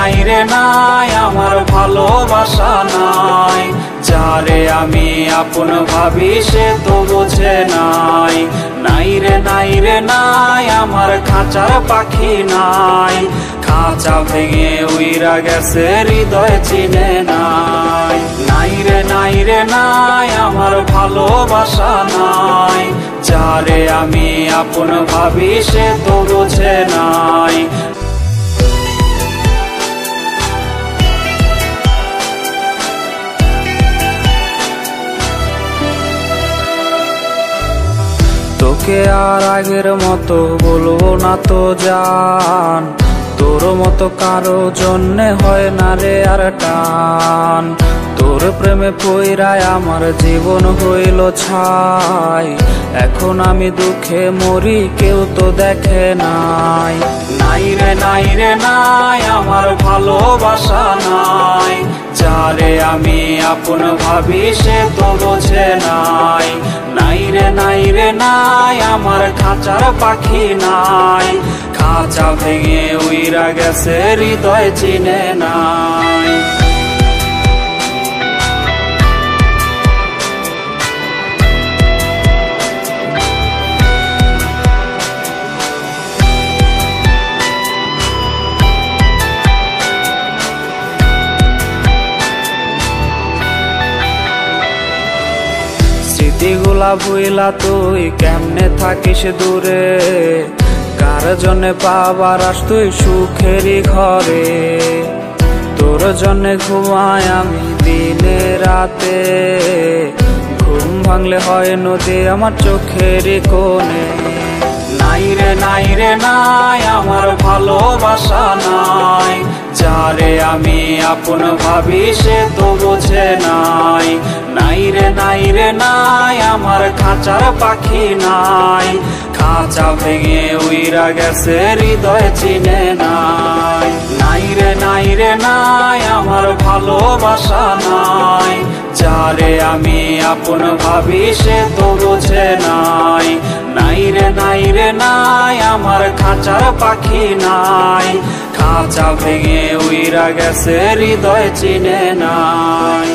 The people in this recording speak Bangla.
নাই রে নাই আমার ভালোবাসা নাই, যারে আমি আপন ভাবি সে তো বোঝে নাই। নাই রে নাই রে নাই আমার খাঁচার পাখি নাই, খাঁচা ভেঙে উইরা গেছে হৃদয় চিনে নাই। নাই রে নাই রে নাই আমার ভালোবাসা নাই, যারে আমি আপন ভাবি সে তো বোঝে নাই। তোকে আর আগের মতো বলবো না তো জান, তোর মতো কারো জন্যে হয় না রে আর টান। তোর প্রেমে পইরায় আমার জীবন হইল ছাই, এখন আমি দুঃখে মরি কেউ তো দেখে নাই। নাই রে নাই রে নাই আমার ভালোবাসা নাই, যারে আমি আপন ভাবি সে তো বোঝে নাই। নাই রে নাই রে নাই আমার খাঁচার পাখি নাই, খাঁচা ভেঙে উইরা গেছে হৃদয় চিনে নাই। স্মৃতিগুলা ভুইলা তুই কেমনে থাকিস দূরে, কার জন্যে পাবার আস তুই সুখেরই ঘরে। তোর জন্যে ঘুমাই আমি দিনে রাতে, ঘুম ভাঙলে হয় নদী আমার চোখেরই কোণে। নাই রে নাই রে নাই আমার ভালোবাসা নাই, যারে আমি আপন ভাবি সে তো বোঝে নাই। নাই রে নাই রে নাই আমার খাঁচার পাখি নাই, খাঁচা ভেঙে উইরা গেছে হৃদয় চিনে নাই। নাই রে নাই রে নাই আমার ভালোবাসা নাই, যারে আমি আপন ভাবি সে তো বোঝে নাই। নাই রে নাই রে নাই আমার খাঁচার পাখি নাই, খাঁচা ভেঙে উইরা গেছে হৃদয় চিনে নাই।